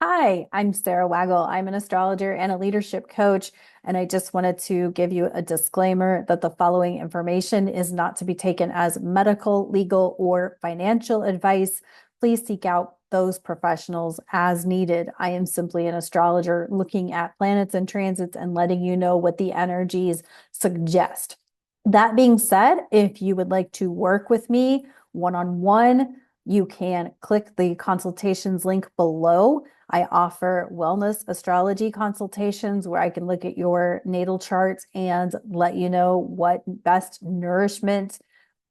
Hi, I'm Sarah Waggle. I'm an astrologer and a leadership coach, and I just wanted to give you a disclaimer that the following information is not to be taken as medical, legal, or financial advice. Please seek out those professionals as needed. I am simply an astrologer looking at planets and transits and letting you know what the energies suggest. That being said, if you would like to work with me one-on-one, you can click the consultations link below. I offer wellness astrology consultations where I can look at your natal charts and let you know what best nourishment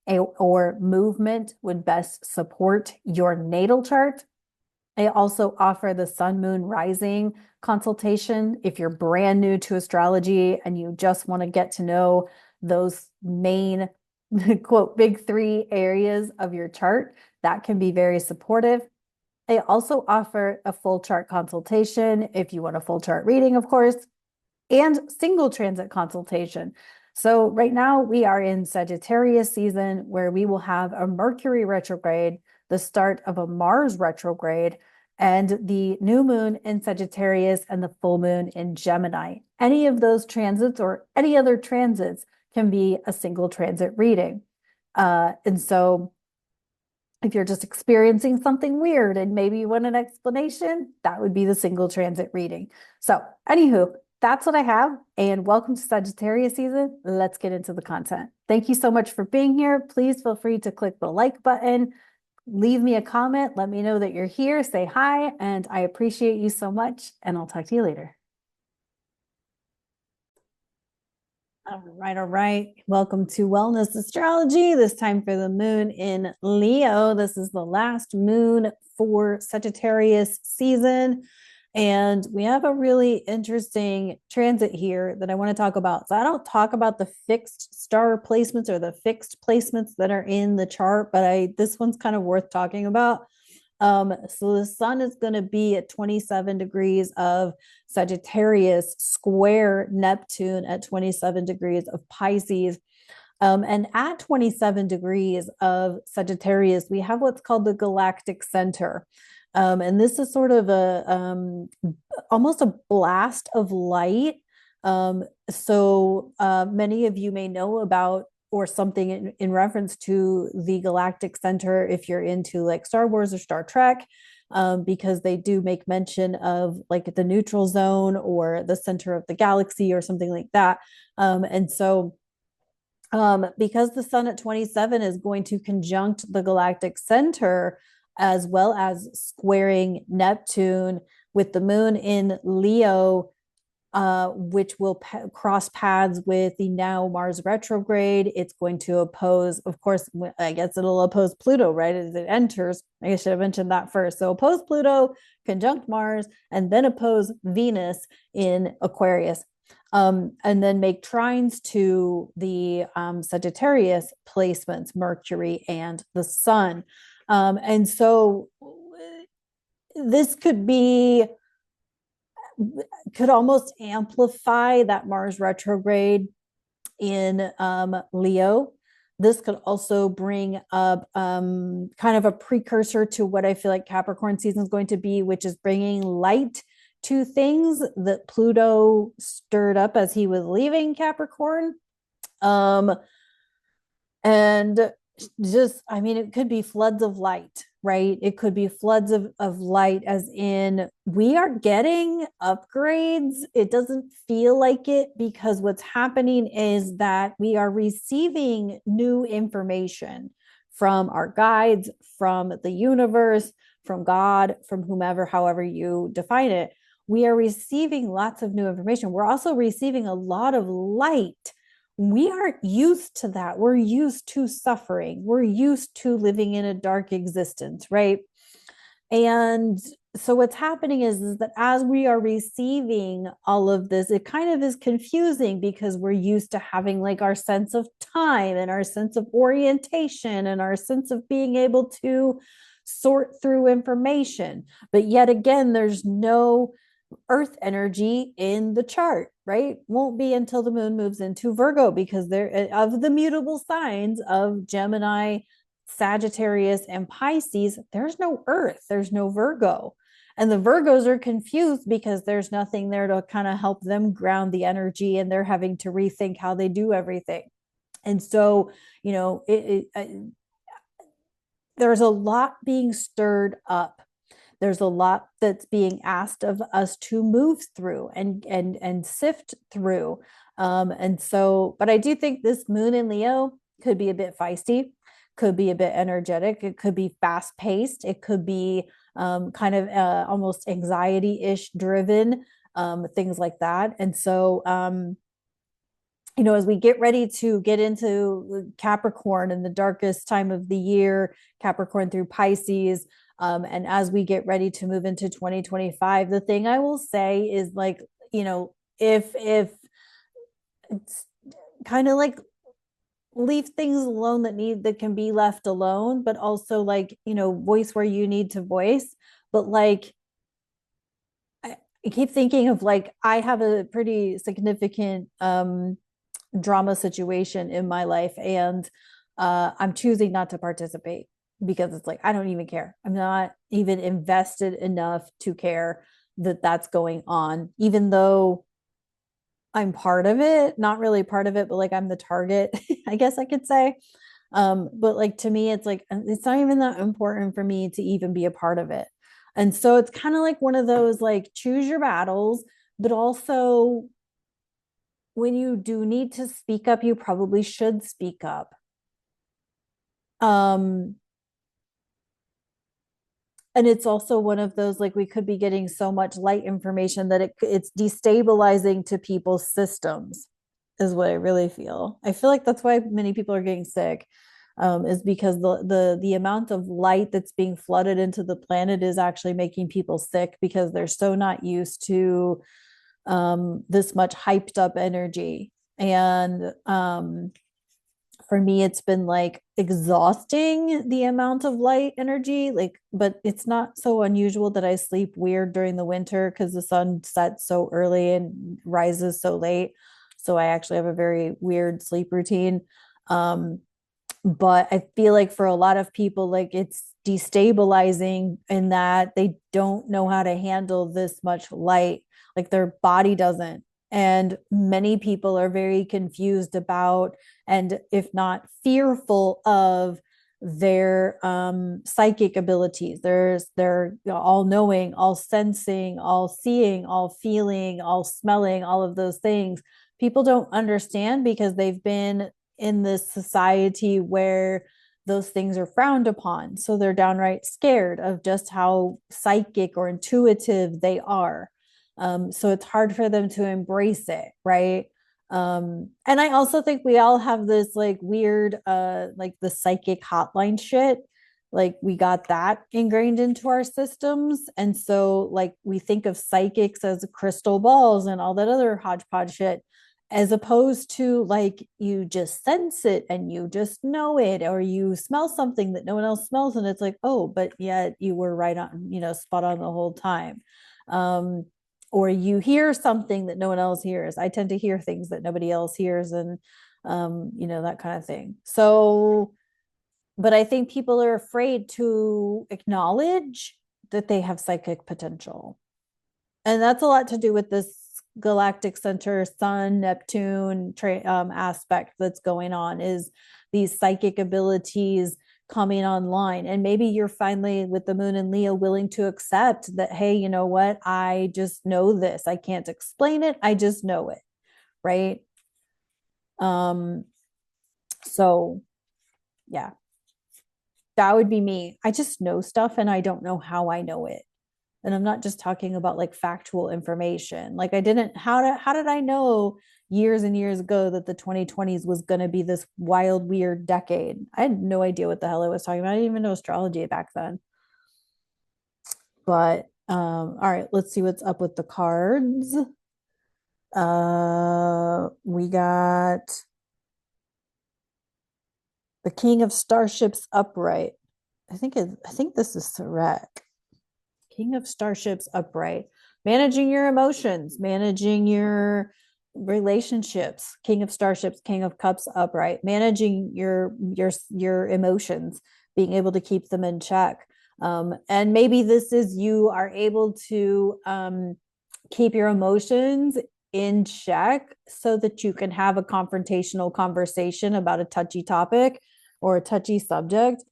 or movement would best support your natal chart. I also offer the sun, moon, rising consultation. If you're brand new to astrology and you just want to get to know those main quote big three areas of your chart, that can be very supportive. I also offer a full chart consultation if you want a full chart reading, of course, and single transit consultation. So right now we are in Sagittarius season where we will have a Mercury retrograde, the start of a Mars retrograde, and the new moon in Sagittarius and the full moon in Gemini. Any of those transits or any other transits can be a single transit reading. And so if you're just experiencing something weird and maybe you want an explanation, that would be the single transit reading. So, anywho, that's what I have. And welcome to Sagittarius season. Let's get into the content. Thank you so much for being here. Please feel free to click the like button, leave me a comment, let me know that you're here, say hi, and I appreciate you so much. And I'll talk to you later. All right, all right. Welcome to Wellness Astrology. This time for the moon in Leo. This is the last moon for Sagittarius season. And we have a really interesting transit here that I want to talk about. So I don't talk about the fixed star placements or the fixed placements that are in the chart, but this one's kind of worth talking about. So the sun is going to be at 27 degrees of Sagittarius square Neptune at 27 degrees of Pisces. And at 27 degrees of Sagittarius, we have what's called the galactic center. And this is sort of almost a blast of light. So many of you may know about or something in reference to the galactic center if you're into like Star Wars or Star Trek, because they do make mention of like the neutral zone or the center of the galaxy or something like that. And so because the sun at 27 is going to conjunct the galactic center as well as squaring Neptune with the moon in Leo, which will cross paths with the now Mars retrograde. It's going to oppose, of course, I guess it'll oppose Pluto, right? As it enters. I should have mentioned that first. So oppose Pluto, conjunct Mars, and then oppose Venus in Aquarius. And then make trines to the Sagittarius placements, Mercury and the Sun. And so this could almost amplify that Mars retrograde in Leo. This could also bring up kind of a precursor to what I feel like Capricorn season is going to be, which is bringing light to things that Pluto stirred up as he was leaving Capricorn. And just, I mean, it could be floods of light, right? It could be floods of light, as in we are getting upgrades. It doesn't feel like it because what's happening is that we are receiving new information from our guides, from the universe, from God, from whomever, however you define it. We are receiving lots of new information. We're also receiving a lot of light. We aren't used to that. We're used to suffering. We're used to living in a dark existence, right? And so what's happening is that as we are receiving all of this, it kind of is confusing because we're used to having like our sense of time and our sense of orientation and our sense of being able to sort through information. But yet again, there's no earth energy in the chart, right? Won't be until the moon moves into Virgo, because there of the mutable signs of Gemini, Sagittarius, and Pisces, there's no earth, there's no Virgo. And the Virgos are confused because there's nothing there to kind of help them ground the energy, and they're having to rethink how they do everything. And so, there's a lot being stirred up. There's a lot that's being asked of us to move through and sift through. And so, but I do think this moon in Leo could be a bit feisty, could be a bit energetic, it could be fast paced, it could be kind of almost anxiety-ish driven, things like that. And so as we get ready to get into Capricorn in the darkest time of the year, Capricorn through Pisces, and as we get ready to move into 2025, the thing I will say is, like, if it's kind of like, leave things alone that can be left alone, but also, like, voice where you need to voice. But like, I keep thinking of, like, I have a pretty significant drama situation in my life, and I'm choosing not to participate because it's like, I don't even care. I'm not even invested enough to care that that's going on, even though I'm part of it, not really part of it, but like, I'm the target, I guess I could say. But like, to me, it's like, it's not even that important for me to even be a part of it. And so it's kind of like one of those, like, choose your battles, but also when you do need to speak up, you probably should speak up. And it's also one of those, like, we could be getting so much light information that it's destabilizing to people's systems, is what I really feel. I feel like that's why many people are getting sick, is because the amount of light that's being flooded into the planet is actually making people sick, because they're so not used to this much hyped up energy. And for me, it's been like exhausting, the amount of light energy, like, but it's not so unusual that I sleep weird during the winter because the sun sets so early and rises so late. So I actually have a very weird sleep routine. But I feel like for a lot of people, like, it's destabilizing in that they don't know how to handle this much light, like their body doesn't. And many people are very confused about, and if not fearful of, their psychic abilities. They're all knowing, all sensing, all seeing, all feeling, all smelling, all of those things. People don't understand because they've been in this society where those things are frowned upon. So they're downright scared of just how psychic or intuitive they are. So it's hard for them to embrace it, right? And I also think we all have this, like, weird, like, the psychic hotline shit. Like, we got that ingrained into our systems. And so, like, we think of psychics as crystal balls and all that other hodgepodge shit, as opposed to, like, you just sense it and you just know it, or you smell something that no one else smells, and it's like, oh, but yet you were right on, spot on the whole time. Or you hear something that no one else hears. I tend to hear things that nobody else hears, and that kind of thing. So, but I think people are afraid to acknowledge that they have psychic potential. And that's a lot to do with this galactic center, Sun, Neptune aspect that's going on, is these psychic abilities coming online. And maybe you're finally, with the moon in Leo, willing to accept that, hey, you know what? I just know this. I can't explain it. I just know it. Right. So yeah, that would be me. I just know stuff and I don't know how I know it. And I'm not just talking about, like, factual information. Like, I didn't, how did I know years and years ago that the 2020s was going to be this wild, weird decade? I had no idea what the hell I was talking about. I didn't even know astrology back then. But all right, let's see what's up with the cards. We got the King of Starships upright. I think this is correct. King of Starships upright. Managing your emotions, managing your relationships. King of Starships, King of Cups upright. Managing your emotions, being able to keep them in check. And maybe this is you are able to keep your emotions in check so that you can have a confrontational conversation about a touchy topic or a touchy subject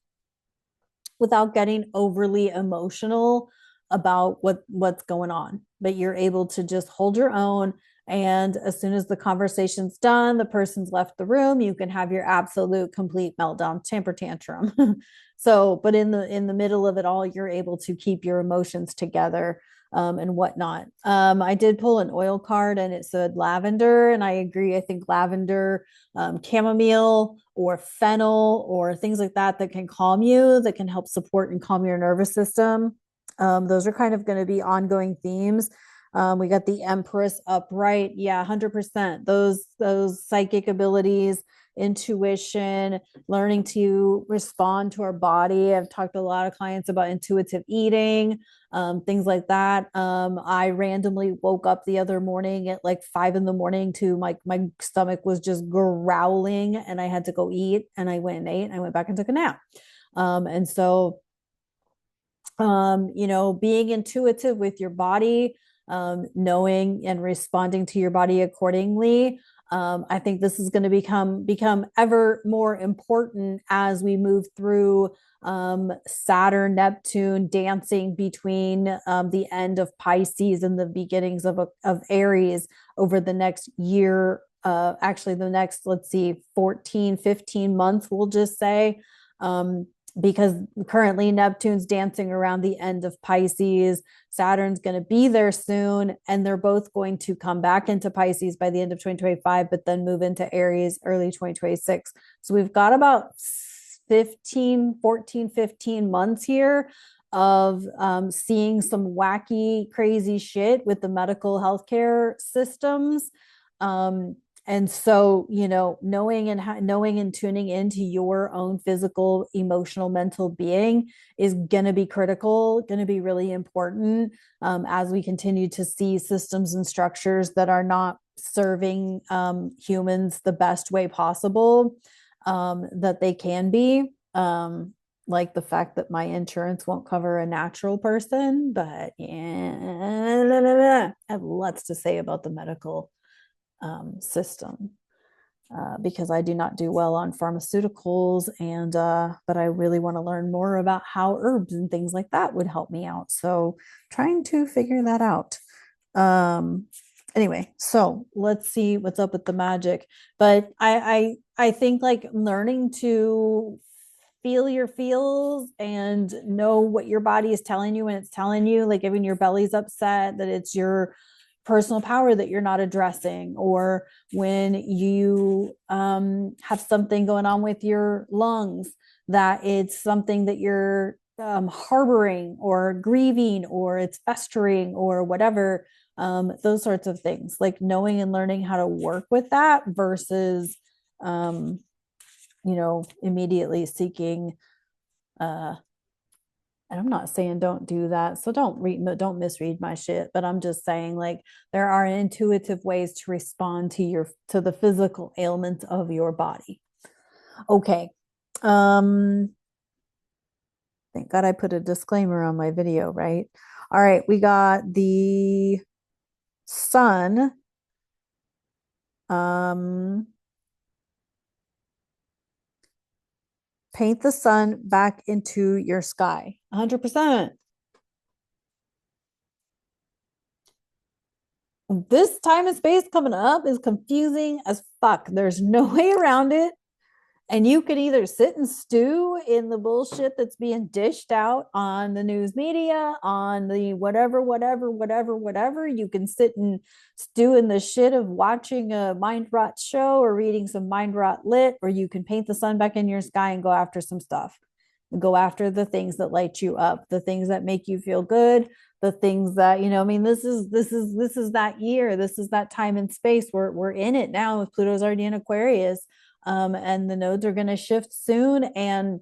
without getting overly emotional about what's going on. But you're able to just hold your own, and as soon as the conversation's done, the person's left the room, you can have your absolute complete meltdown, temper tantrum. So, but in the middle of it all, you're able to keep your emotions together, and whatnot. I did pull an oil card and it said lavender, and I agree. I think lavender, chamomile or fennel or things like that that can calm you, that can help support and calm your nervous system. Those are kind of going to be ongoing themes. We got the Empress upright. Yeah, 100%. Those psychic abilities, intuition, learning to respond to our body. I've talked to a lot of clients about intuitive eating, things like that. I randomly woke up the other morning at like 5 a.m. to my stomach was just growling and I had to go eat, and I went and ate and I went back and took a nap. And so being intuitive with your body, knowing and responding to your body accordingly. I think this is going to become ever more important as we move through Saturn, Neptune dancing between the end of Pisces and the beginnings of Aries over the next year. Actually, the next, let's see, 14, 15 months, we'll just say. Because currently Neptune's dancing around the end of Pisces. Saturn's going to be there soon, and they're both going to come back into Pisces by the end of 2025, but then move into Aries early 2026. So we've got about 15 months here of seeing some wacky, crazy shit with the medical healthcare systems. And so, knowing and tuning into your own physical, emotional, mental being is going to be critical, going to be really important, as we continue to see systems and structures that are not serving humans the best way possible, that they can be. Like the fact that my insurance won't cover a natural person, but yeah, I have lots to say about the medical system, because I do not do well on pharmaceuticals, and but I really want to learn more about how herbs and things like that would help me out. So trying to figure that out. Anyway, so let's see what's up with the magic. But I think like learning to feel your feels and know what your body is telling you when it's telling you, like if your belly's upset, that it's your personal power that you're not addressing, or when you have something going on with your lungs, that it's something that you're harboring or grieving, or it's festering or whatever. Those sorts of things, like knowing and learning how to work with that versus immediately seeking, and I'm not saying don't do that, so don't misread my shit, but I'm just saying, like, there are intuitive ways to respond to the physical ailments of your body. Okay. Thank God I put a disclaimer on my video, right? All right, we got the sun. Paint the sun back into your sky. 100%. This time and space coming up is confusing as fuck. There's no way around it. And you could either sit and stew in the bullshit that's being dished out on the news media, on the whatever. You can sit and stew in the shit of watching a mind rot show or reading some mind rot lit, or you can paint the sun back in your sky and go after some stuff. Go after the things that light you up, the things that make you feel good, the things that, this is that year, this is that time and space. We're in it now with Pluto's already in Aquarius. And the nodes are going to shift soon, and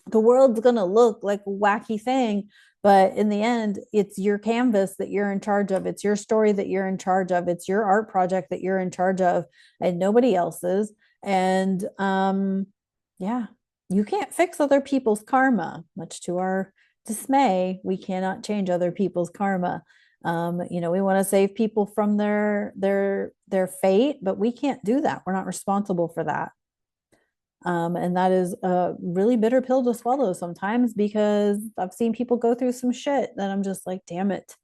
the world's going to look like a wacky thing, but in the end, it's your canvas that you're in charge of. It's your story that you're in charge of. It's your art project that you're in charge of, and nobody else's. And yeah, You can't fix other people's karma, much to our dismay. We cannot change other people's karma. We want to save people from their fate, but we can't do that. We're not responsible for that. And that is a really bitter pill to swallow sometimes, because I've seen people go through some shit that I'm just like, damn it.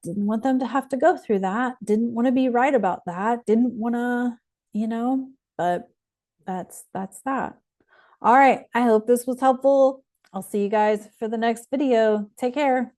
Didn't want them to have to go through that. Didn't want to be right about that. Didn't want to, but that's that. All right. I hope this was helpful. I'll see you guys for the next video. Take care.